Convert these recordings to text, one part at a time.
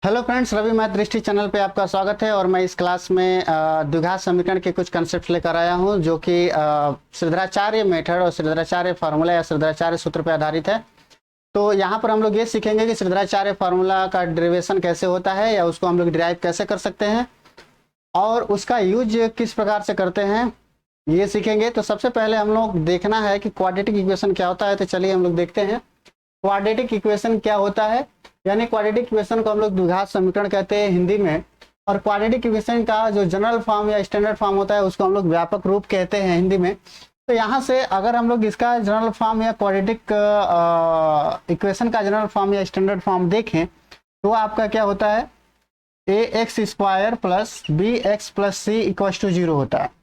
Hello friends, Ravi math दृष्टि channel पे आपका स्वागत है। और मैं इस क्लास में द्विघात समीकरण के कुछ कंसेप्ट लेकर आया हूं जो कि श्रीधराचार्य मेथड और श्रीधराचार्य फार्मूला या श्रीधराचार्य सूत्र पर आधारित है। तो यहाँ पर हम लोग ये सीखेंगे कि श्रीधराचार्य फार्मूला का डेरिवेशन कैसे होता है या उसको हम लोग डिराइव कैसे कर सकते हैं और उसका यूज किस प्रकार से करते हैं, ये सीखेंगे। तो सबसे पहले हम लोग देखना है कि क्वाड्रेटिक इक्वेशन क्या होता है। तो चलिए हम लोग देखते हैं क्वाड्रेटिक इक्वेशन क्या होता है। यानी क्वाड्रेटिक इक्वेशन को हम लोग द्विघात समीकरण कहते हैं हिंदी में, और क्वाड्रेटिक इक्वेशन का जो जनरल फॉर्म या स्टैंडर्ड फॉर्म होता है उसको हम लोग व्यापक रूप कहते हैं हिंदी में। तो यहाँ से अगर हम लोग इसका जनरल फॉर्म या क्वाड्रेटिक इक्वेशन का जनरल फॉर्म या स्टैंडर्ड फॉर्म देखें तो आपका क्या होता है, ax² plus bx plus c equal to 0 होता है।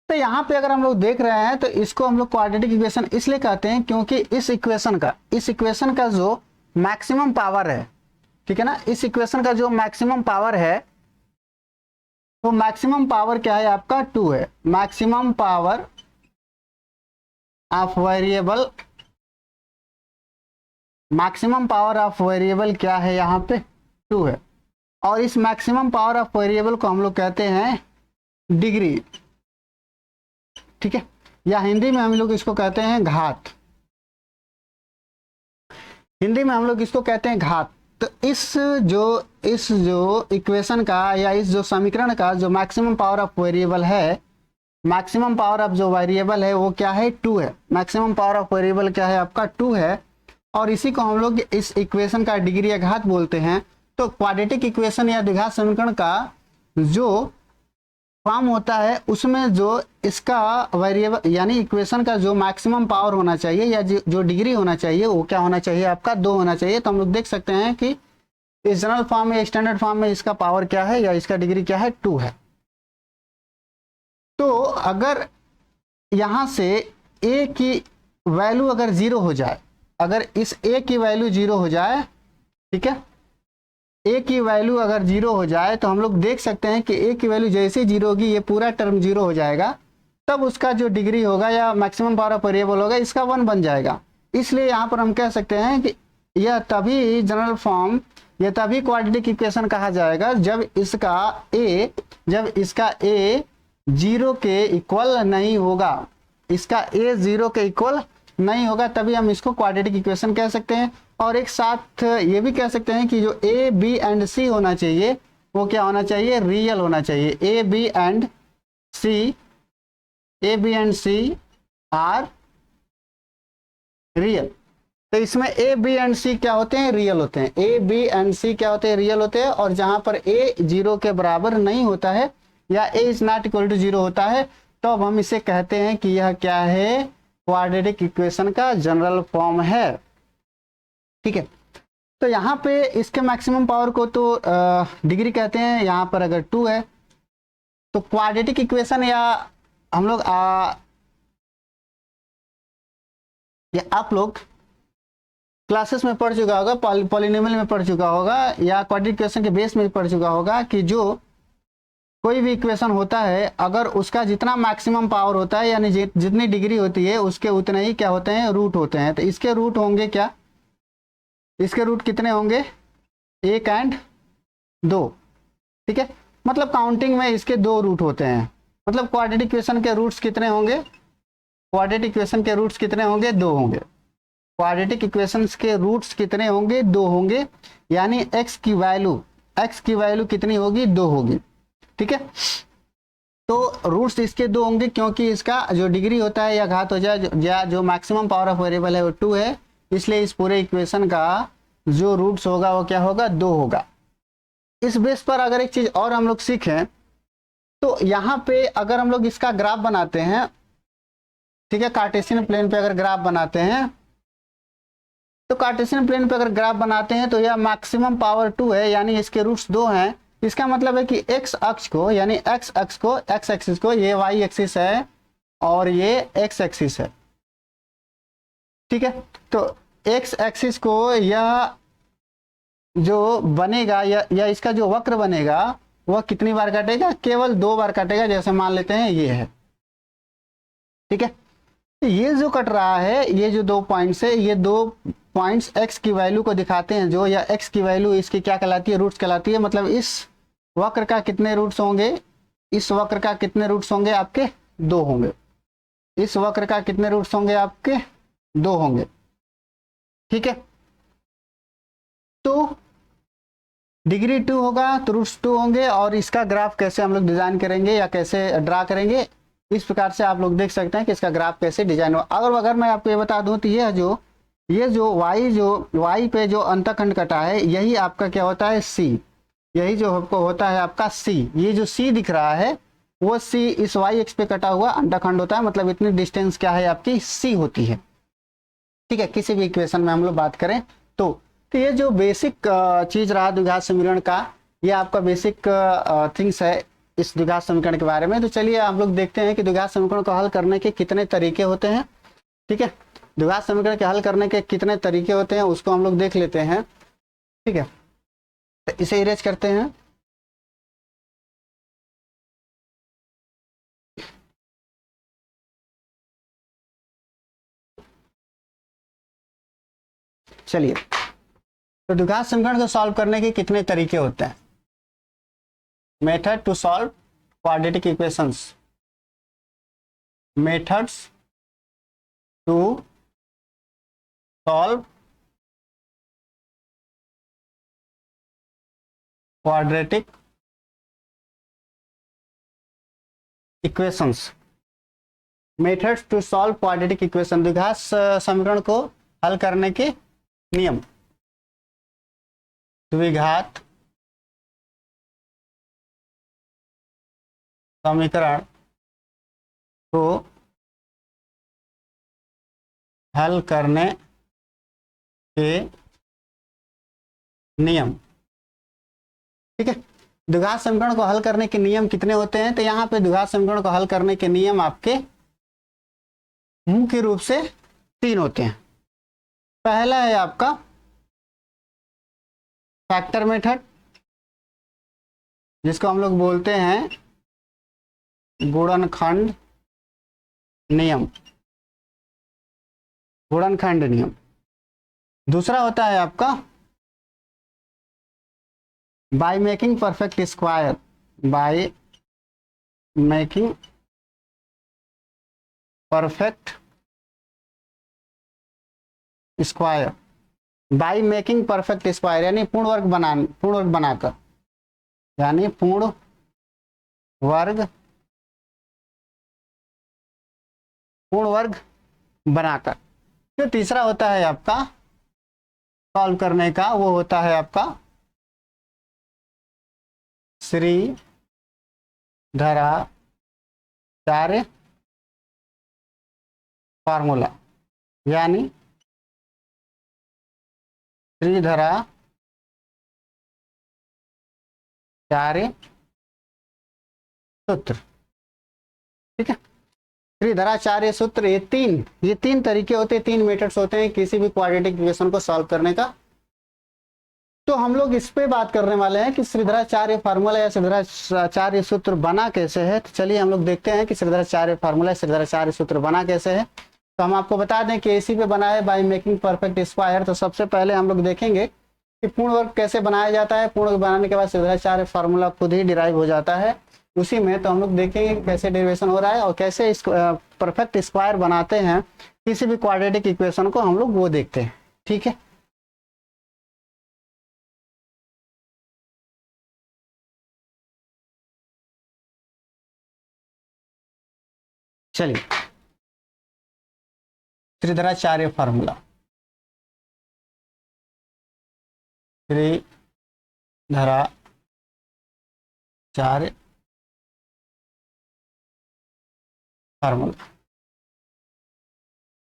तो यहाँ पे अगर हम लोग देख रहे हैं तो इसको हम लोग क्वाड्रेटिक इक्वेशन इसलिए कहते हैं क्योंकि इस इक्वेशन का जो मैक्सिमम पावर है, ठीक है ना, इस इक्वेशन का जो मैक्सिमम पावर है तो मैक्सिमम पावर क्या है आपका 2 है। Maximum power of variable, maximum power of variable क्या है यहाँ पे 2 है। और इस मैक्सिमम पावर ऑफ वेरिएबल को हम लोग कहते हैं डिग्री, ठीक है, या हिंदी में हम लोग इसको कहते हैं घात। हिंदी में हम लोग इसको कहते हैं घात। तो इस जो इक्वेशन का या इस जो समीकरण का जो मैक्सिमम पावर ऑफ वेरिएबल है, मैक्सिमम पावर ऑफ जो वेरिएबल है वो क्या है 2 है। मैक्सिमम पावर ऑफ वेरिएबल क्या है आपका 2 है, और इसी को हम लोग इस इक्वेशन का डिग्री या घात बोलते हैं। तो क्वाड्रेटिक इक्वेशन या द्विघात समीकरण का जो फॉर्म होता है उसमें जो इसका वेरिएबल यानी इक्वेशन का जो मैक्सिमम पावर होना चाहिए या जो डिग्री होना चाहिए वो क्या होना चाहिए आपका 2 होना चाहिए। तो हम लोग देख सकते हैं कि इस जनरल फॉर्म या स्टैंडर्ड फॉर्म में इसका पावर क्या है या इसका डिग्री क्या है 2 है। तो अगर यहाँ से a की वैल्यू अगर 0 हो जाए, अगर इस a की वैल्यू 0 हो जाए, ठीक है, a की वैल्यू अगर 0 हो जाए तो हम लोग देख सकते हैं कि a की वैल्यू जैसे 0 होगी ये पूरा टर्म 0 हो जाएगा, तब उसका जो डिग्री होगा या मैक्सिमम पावर ऑफ वेरिएबल होगा इसका 1 बन जाएगा। इसलिए यहाँ पर हम कह सकते हैं कि यह तभी जनरल फॉर्म, यह तभी क्वाड्रेटिक इक्वेशन कहा जाएगा जब इसका a 0 के इक्वल नहीं होगा, इसका a 0 के इक्वल नहीं होगा, तभी हम इसको क्वाड्रेटिक इक्वेशन कह सकते हैं। और एक साथ ये भी कह सकते हैं कि जो a b एंड c होना चाहिए वो क्या होना चाहिए, रियल होना चाहिए। a b and c are real. तो इसमें a b एंड c क्या होते हैं, रियल होते हैं। a b एंड c क्या होते हैं, रियल होते हैं। और जहां पर a 0 के बराबर नहीं होता है या a is not equal to 0 होता है तो अब हम इसे कहते हैं कि यह क्या है, क्वाड्रेटिक इक्वेशन का जनरल फॉर्म है, ठीक है। तो यहाँ पे इसके मैक्सिमम पावर को तो डिग्री कहते हैं। यहाँ पर अगर 2 है तो क्वाड्रेटिक इक्वेशन या हम लोग या आप लोग क्लासेस में पढ़ चुका होगा, पॉलिनोमियल में पढ़ चुका होगा या क्वाड्रेटिक इक्वेशन के बेस में पढ़ चुका होगा कि जो कोई भी इक्वेशन होता है अगर उसका जितना मैक्सिमम पावर होता है यानी जितनी डिग्री होती है उसके उतने ही क्या होते हैं, रूट होते हैं। तो इसके रूट होंगे क्या, इसके रूट कितने होंगे, 1 एंड 2, ठीक है। मतलब काउंटिंग में इसके 2 रूट होते हैं। मतलब क्वाड्रेटिक इक्वेशन के रूट्स कितने होंगे, क्वाड्रेटिक इक्वेशन के रूट्स कितने होंगे, 2 होंगे। क्वाड्रेटिक इक्वेशंस के रूट्स कितने होंगे, 2 होंगे। यानी x की वैल्यू कितनी होगी, 2 होगी, ठीक है। तो रूट्स इसके 2 होंगे क्योंकि इसका जो डिग्री होता है या घात हो जाए या जो मैक्सिमम पावर ऑफ वेरिएबल है वो 2 है, इसलिए इस पूरे इक्वेशन का जो रूट्स होगा वो क्या होगा, 2 होगा। इस बेस पर अगर एक चीज और हम लोग सीखें तो यहाँ पे अगर हम लोग इसका ग्राफ बनाते हैं, ठीक है, कार्टेशियन प्लेन पे अगर ग्राफ बनाते हैं तो कार्टेशियन प्लेन पे अगर ग्राफ बनाते हैं तो यह मैक्सिमम पावर 2 है यानी इसके रूट्स 2 हैं। इसका मतलब है कि x अक्ष को यानी x एक्सिस को ये y एक्सिस है और ये x एक्सिस है, ठीक है। तो x एक्सिस को यह जो बनेगा या इसका जो वक्र बनेगा वह कितनी बार काटेगा, केवल 2 बार काटेगा। जैसे मान लेते हैं ये है, ठीक है। ये जो कट रहा है, ये जो 2 पॉइंट्स है, ये 2 पॉइंट्स एक्स की वैल्यू को दिखाते हैं जो, या एक्स की वैल्यू इसकी क्या कहलाती है, रूट्स कहलाती है। मतलब इस वक्र का कितने रूट्स होंगे, इस वक्र का कितने रूट्स होंगे आपके, 2 होंगे। इस वक्र का कितने रूट्स होंगे आपके, 2 होंगे। ठीक है, तो डिग्री 2 होगा तो रूट्स 2 होंगे। और इसका ग्राफ कैसे हम लोग डिजाइन करेंगे या कैसे ड्रा करेंगे, इस प्रकार से आप लोग देख सकते हैं कि इसका ग्राफ कैसे डिजाइन हो। अगर मैं आपको ये बता दूं तो ये जो y पे जो अंतखंड कटा है, यही आपका क्या होता है, c। यही जो आपको होता है आपका c। ये जो c दिख रहा है वो c इस y एक्स पे कटा हुआ अंतखंड होता है। मतलब इतनी डिस्टेंस क्या है आपकी, c होती है। ठीक है, किसी भी इक्वेशन में हम लोग बात करें तो ये जो बेसिक चीज रहा द्विघात समीकरण का, ये आपका बेसिक थिंग्स है इस द्विघात समीकरण के बारे में। तो चलिए हम लोग देखते हैं कि द्विघात समीकरण को हल करने के कितने तरीके होते हैं। ठीक है, द्विघात समीकरण के हल करने के कितने तरीके होते हैं उसको हम लोग देख लेते हैं। ठीक है, तो इसे इरेज करते हैं। चलिए, तो द्विघात समीकरण को सॉल्व करने के कितने तरीके होते हैं। Method to solve quadratic equations, methods to solve quadratic equations. Methods to solve quadratic equation, द्विघात समीकरण को हल करने के नियम। द्विघात समीकरण को हल करने के नियम। ठीक है, द्विघात समीकरण को हल करने के नियम कितने होते हैं, तो यहाँ पे द्विघात समीकरण को हल करने के नियम आपके मुख्य रूप से 3 होते हैं। पहला है आपका फैक्टर मेथड, जिसको हम लोग बोलते हैं गुणनखंड नियम, गुणनखंड नियम। दूसरा होता है आपका by making perfect square, by making perfect square, by making perfect square यानी पूर्ण वर्ग बनाकर, यानी पूर्ण वर्ग बनाकर। जो तीसरा होता है आपका सॉल्व करने का, वो होता है आपका श्रीधराचार्य फार्मूला, यानी श्रीधराचार्य सूत्र। ठीक है, श्रीधराचार्य सूत्र, ये तीन तरीके होते हैं, 3 मेथड्स होते हैं किसी भी क्वाड्रेटिक इक्वेशन को सॉल्व करने का। तो हम लोग इस पे बात करने वाले हैं कि श्रीधराचार्य फार्मूला या श्रीधराचार्य सूत्र बना कैसे है। तो चलिए हम लोग देखते हैं कि श्रीधराचार्य फार्मूला, श्रीधराचार्य सूत्र बना कैसे है। तो हम आपको बता दें कि इसी पे बना है बाय मेकिंग परफेक्ट स्क्वायर। तो सबसे पहले हम लोग देखेंगे कि पूर्ण वर्ग कैसे बनाया जाता है। पूर्ण वर्ग बनाने के बाद श्रीधराचार्य फार्मूला खुद ही डिराइव हो जाता है उसी में। तो हम लोग देखेंगे कैसे डेरिवेशन हो रहा है और कैसे इस परफेक्ट स्क्वायर बनाते हैं किसी भी क्वाड्रेटिक इक्वेशन को, हम लोग वो देखते हैं। ठीक है, चलिए Shridharacharya formula, Shridharacharya formula,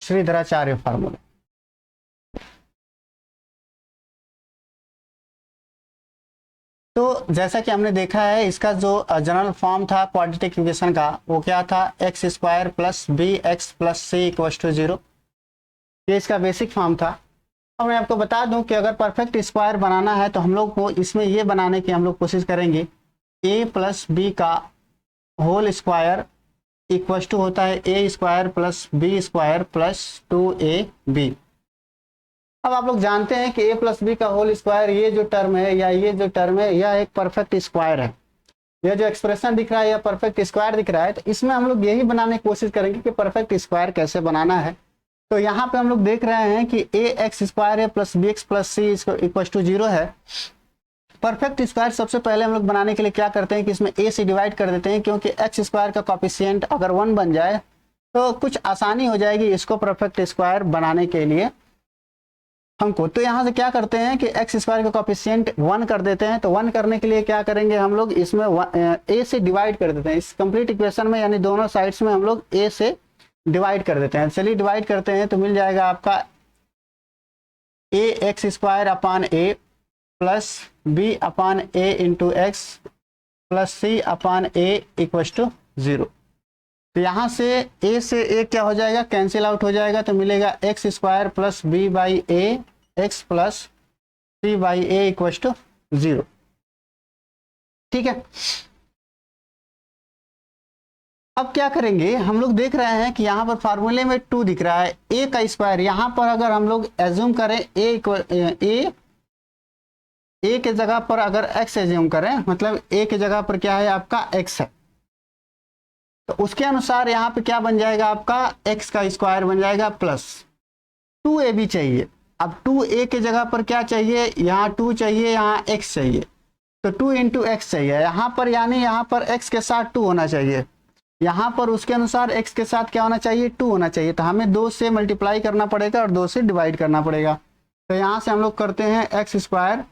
Shridharacharya formula. तो जैसा कि हमने देखा है, इसका जो जनरल फॉर्म था क्वाड्रेटिक इक्वेशन का, वो क्या था, x square plus b x plus c equal to 0। ये इसका बेसिक फॉर्म था। अब मैं आपको बता दूं कि अगर परफेक्ट स्क्वायर बनाना है तो हम लोग को इसमें ये बनाने की हम लोग कोशिश करेंगे, a प्लस बी का होल स्क्वायर इक्वल टू होता है a square plus b square plus 2ab। अब आप लोग जानते हैं कि a प्लस बी का होल स्क्वायर, ये जो टर्म है या ये जो टर्म है यह एक परफेक्ट स्क्वायर है। यह जो एक्सप्रेशन दिख रहा है यह परफेक्ट स्क्वायर दिख रहा है। तो इसमें हम लोग यही बनाने की कोशिश करेंगे कि परफेक्ट स्क्वायर कैसे बनाना है। तो यहाँ पे हम लोग देख रहे हैं कि ए एक्स स्क्वायर है plus b x plus c equal to 0 है। परफेक्ट स्क्वायर सबसे पहले हम लोग बनाने के लिए क्या करते हैं कि इसमें ए से डिवाइड कर देते हैं, क्योंकि एक्स स्क्वायर का कॉफिशिएंट अगर 1 बन जाए तो कुछ आसानी हो जाएगी इसको परफेक्ट स्क्वायर बनाने के लिए हमको। तो यहाँ से क्या करते हैं कि एक्स स्क्वायर का कॉफिशिएंट 1 कर देते हैं। तो 1 करने के लिए क्या करेंगे हम लोग, इसमें ए से डिवाइड कर देते हैं इस कंप्लीट इक्वेशन में, यानी दोनों साइड्स में हम लोग ए से डिवाइड कर देते हैं। चलिए डिवाइड करते हैं तो मिल जाएगा आपका A x square upon A plus B upon A into X plus C upon A equal to 0। तो यहाँ से ए क्या हो जाएगा, कैंसिल आउट हो जाएगा। तो मिलेगा x square plus b by a x plus c by a equal to 0। ठीक है, अब क्या करेंगे हम लोग देख रहे हैं कि यहाँ पर फार्मूले में 2 दिख रहा है, ए का स्क्वायर। यहाँ पर अगर हम लोग एज्यूम करें ए के जगह पर अगर एक्स एज्यूम करें, मतलब ए के जगह पर क्या है आपका एक्स है, तो उसके अनुसार यहाँ पे क्या बन जाएगा आपका एक्स का स्क्वायर बन जाएगा प्लस 2a भी चाहिए। अब 2a के जगह पर क्या चाहिए, यहाँ 2 चाहिए, यहाँ x चाहिए, तो 2 इंटू एक्स चाहिए यहाँ पर, यानी यहाँ पर x के साथ 2 होना चाहिए, यहाँ पर उसके अनुसार x के साथ क्या होना चाहिए 2 होना चाहिए। तो हमें 2 से मल्टीप्लाई करना पड़ेगा और 2 से डिवाइड करना पड़ेगा। तो यहाँ से हम लोग करते हैं x square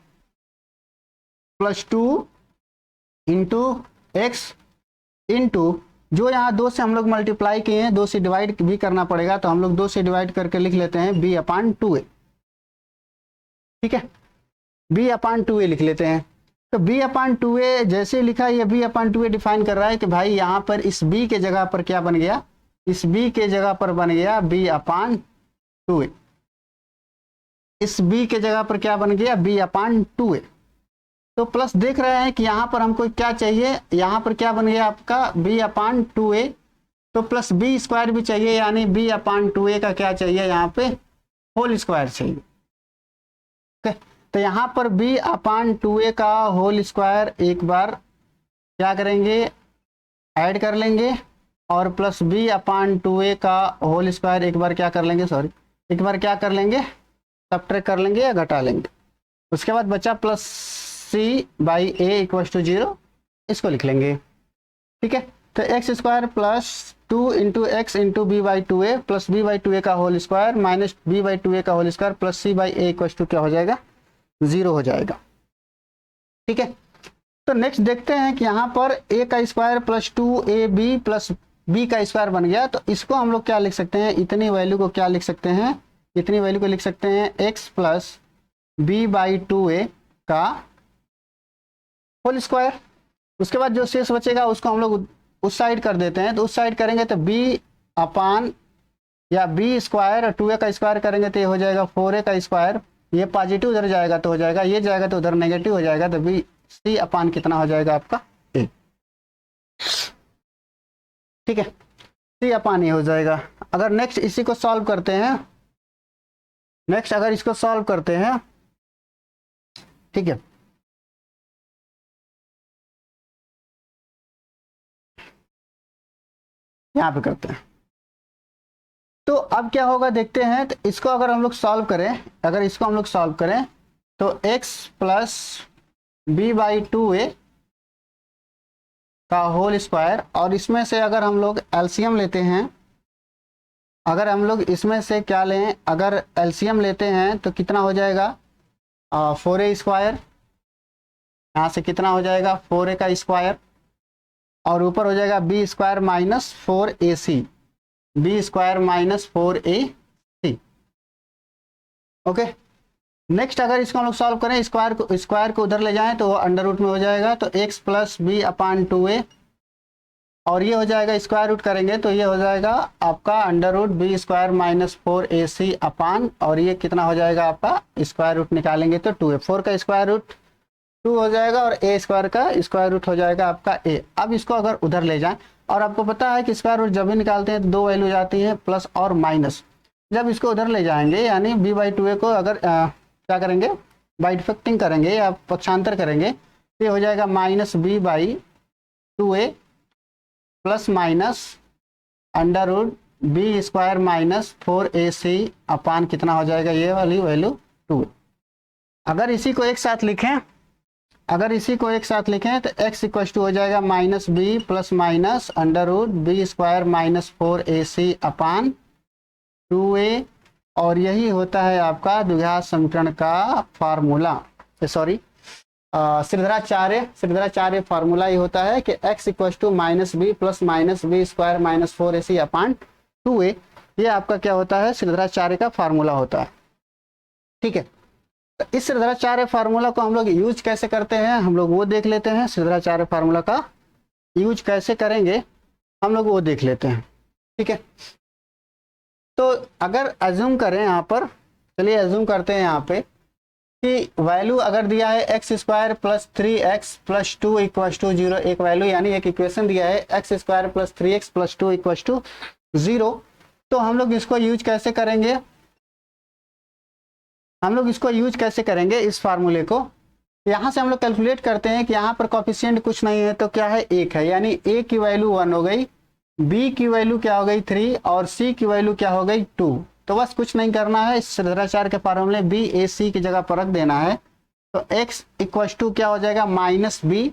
plus 2 into x into, जो यहाँ 2 से हम लोग मल्टीप्लाई किए हैं 2 से डिवाइड भी करना पड़ेगा, तो हम लोग 2 से डिवाइड करके लिख लेते हैं b अपान 2a। ठीक है, b अपान 2a लिख लेते हैं। तो b अपान 2a जैसे लिखा, ये b अपान 2a डिफाइन कर रहा है कि भाई यहाँ पर इस b के जगह पर क्या बन गया, इस b के जगह पर बन गया b अपान 2a। इस b के जगह पर क्या बन गया b अपान 2a। तो प्लस देख रहे हैं कि यहाँ पर हमको क्या चाहिए, यहाँ पर क्या बन गया आपका b अपान 2a, तो प्लस b स्क्वायर भी चाहिए, यानी b अपान 2a का क्या चाहिए यहाँ पे होल स्क्वायर चाहिए। ओके, तो यहाँ पर b अपान 2a का होल स्क्वायर एक बार क्या करेंगे ऐड कर लेंगे, और प्लस b अपान 2a का होल स्क्वायर एक बार क्या कर लेंगे, सॉरी एक बार क्या कर लेंगे सब्ट्रैक्ट कर लेंगे या घटा लेंगे। उसके बाद बचा plus c by a equal to 0, इसको लिख लेंगे। ठीक है, तो x square plus 2 into x into b by 2a plus b by 2a का whole square minus b by 2a का whole square plus c by a equal to क्या हो जाएगा 0 हो जाएगा। ठीक है, तो नेक्स्ट देखते हैं कि यहाँ पर a का square plus 2ab plus b का स्क्वायर बन गया। तो इसको हम लोग क्या लिख सकते हैं, इतनी वैल्यू को क्या लिख सकते हैं, इतनी वैल्यू को लिख सकते हैं x plus b by 2a का होल स्क्वायर। उसके बाद जो शेष बचेगा उसको हम लोग उस साइड कर देते हैं। तो उस साइड करेंगे तो b अपान या b स्क्वायर और 2a का स्क्वायर करेंगे तो ये हो जाएगा 4a का स्क्वायर, ये पॉजिटिव उधर जाएगा तो हो जाएगा, ये जाएगा तो उधर नेगेटिव हो जाएगा, तो b c अपान कितना हो जाएगा आपका a। ठीक है, c अपान a हो जाएगा। अगर नेक्स्ट इसी को सॉल्व करते हैं, नेक्स्ट अगर इसको सॉल्व करते हैं, ठीक है, यहाँ पे करते हैं, तो अब क्या होगा देखते हैं। तो इसको अगर हम लोग सॉल्व करें, अगर इसको हम लोग सॉल्व करें तो x plus b by 2a का होल स्क्वायर, और इसमें से अगर हम लोग एलसीएम लेते हैं, अगर हम लोग इसमें से क्या लें, अगर एलसीएम लेते हैं तो कितना हो जाएगा 4a स्क्वायर, यहाँ से कितना हो जाएगा 4a का स्क्वायर, और ऊपर हो जाएगा b square minus 4ac, b square minus 4ac। Okay, next अगर इसको हम लोग सॉल्व करें, स्क्वायर को उधर ले जाएं तो अंडर रूट में हो जाएगा, तो x प्लस बी अपान 2a, और ये हो जाएगा स्क्वायर रूट करेंगे तो ये हो जाएगा आपका under root b square minus 4ac upon, और ये कितना हो जाएगा आपका स्क्वायर रूट निकालेंगे तो 2a, 4 का स्क्वायर रूट 2 हो जाएगा और a स्क्वायर का स्क्वायर रूट हो जाएगा आपका a। अब इसको अगर उधर ले जाएं, और आपको पता है कि स्क्वायर रूट जब भी निकालते हैं तो 2 वैल्यू जाती है प्लस और माइनस, जब इसको उधर ले जाएंगे यानी b बाई 2a को अगर क्या करेंगे, बाई डिफेक्टिंग करेंगे या पक्षांतर करेंगे, तो ये हो जाएगा minus b by 2a plus minus under root b square minus 4ac upon कितना हो जाएगा, ये वाली वैल्यू 2। अगर इसी को एक साथ लिखें, तो x इक्वल टू हो जाएगा minus b plus minus under root b square minus 4ac upon 2a, और यही होता है आपका द्विघात समीकरण का फार्मूला, सॉरी श्रीधराचार्य फार्मूला ये होता है कि x equal to minus b plus minus b square minus 4ac upon 2a, ये आपका क्या होता है, श्रीधराचार्य का फार्मूला होता है। ठीक है, तो इस श्रीधराचार्य फार्मूला को हम लोग यूज कैसे करते हैं, हम लोग वो देख लेते हैं। श्रीधराचार्य फार्मूला का यूज कैसे करेंगे हम लोग वो देख लेते हैं। ठीक है, तो अगर एज्यूम करें यहाँ पर, चलिए एज्यूम करते हैं यहाँ पे कि वैल्यू अगर दिया है x square plus 3x plus 2 equal to 0, एक वैल्यू यानी एक इक्वेशन दिया है x square plus 3x plus 2 equal to 0, तो हम लोग इसको यूज कैसे करेंगे, इस फार्मूले को। यहाँ से हम लोग कैलकुलेट करते हैं कि यहाँ पर कोफिशिएंट कुछ नहीं है तो क्या है, 1 है, यानी a की वैल्यू 1 हो गई, b की वैल्यू क्या हो गई 3 और c की वैल्यू क्या हो गई 2। तो बस कुछ नहीं करना है, इस श्रीधराचार्य के फार्मूले b a c की जगह पर रख देना है। तो x इक्वल टू क्या हो जाएगा माइनस b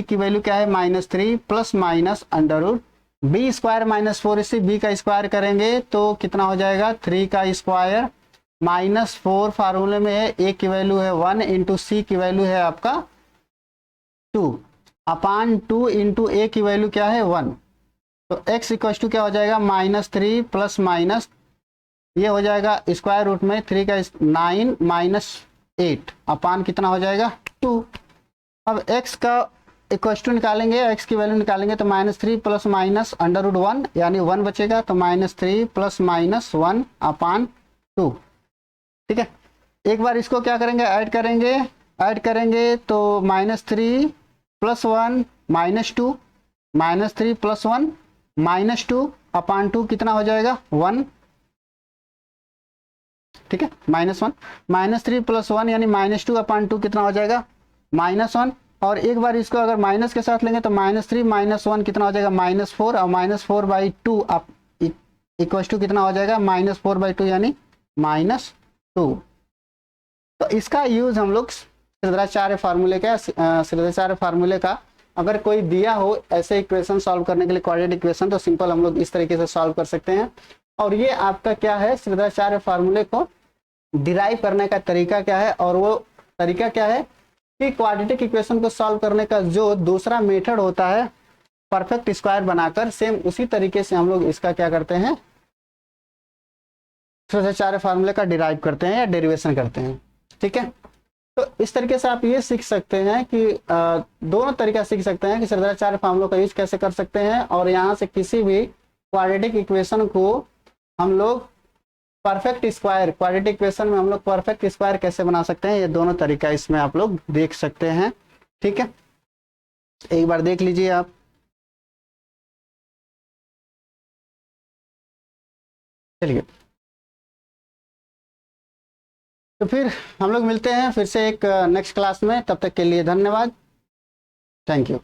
की वैल्यू क्या है minus 3 plus minus under root b square minus 4ac, b का स्क्वायर करेंगे तो कितना हो जाएगा 3 का स्क्वायर माइनस 4 फार्मूले में है, a की वैल्यू है 1 इंटू c की वैल्यू है आपका 2 अपान 2 इंटू a की वैल्यू क्या है 1। तो x इक्वल टू क्या हो जाएगा माइनस 3 प्लस माइनस, ये हो जाएगा स्क्वायर रूट में 3 का 9 माइनस 8 अपान कितना हो जाएगा 2। अब x का इक्वल टू निकालेंगे, x की वैल्यू निकालेंगे तो minus 3 plus minus under root 1 यानी 1 बचेगा, तो माइनस 3 प्लस माइनस 1 अपान 2। ठीक है, एक बार इसको क्या करेंगे, ऐड करेंगे तो minus 3 plus 1 minus 2, minus 3 plus 1 minus 2 अपान 2 कितना हो जाएगा 1। ठीक है, -1 माइनस 3 प्लस 1 यानी माइनस 2 अपान 2 कितना हो जाएगा -1। और एक बार इसको अगर माइनस के साथ लेंगे तो माइनस 3 माइनस 1 कितना हो जाएगा -4, और -4 बाई 2 आप इक्वल टू कितना हो जाएगा -4 बाई 2 यानी -2। तो इसका यूज हम लोग श्रीधराचार्य फार्मूले का अगर कोई दिया हो ऐसे इक्वेशन सॉल्व करने के लिए, क्वाड्रेटिक इक्वेशन, तो सिंपल हम लोग इस तरीके से सॉल्व कर सकते हैं। और ये आपका क्या है, श्रीधराचार्य फार्मूले को डिराइव करने का तरीका क्या है, और वो तरीका क्या है कि क्वाड्रेटिक इक्वेशन को सॉल्व करने का जो दूसरा मेथड होता है परफेक्ट स्क्वायर बनाकर, सेम उसी तरीके से हम लोग इसका क्या करते हैं, श्रीधराचार्य फार्मूले का डिराइव करते हैं या डेरिवेशन करते हैं। ठीक है, तो इस तरीके से आप ये सीख सकते हैं कि दोनों तरीका सीख सकते हैं कि श्रीधराचार्य फार्मूले का यूज कैसे कर सकते हैं, और यहाँ से किसी भी क्वाड्रेटिक इक्वेशन को हम लोग क्वाड्रेटिक इक्वेशन में हम लोग परफेक्ट स्क्वायर कैसे बना सकते हैं, ये दोनों तरीका इसमें आप लोग देख सकते हैं। ठीक है, एक बार देख लीजिए आप। चलिए, तो फिर हम लोग मिलते हैं फिर से एक नेक्स्ट क्लास में, तब तक के लिए धन्यवाद, थैंक यू।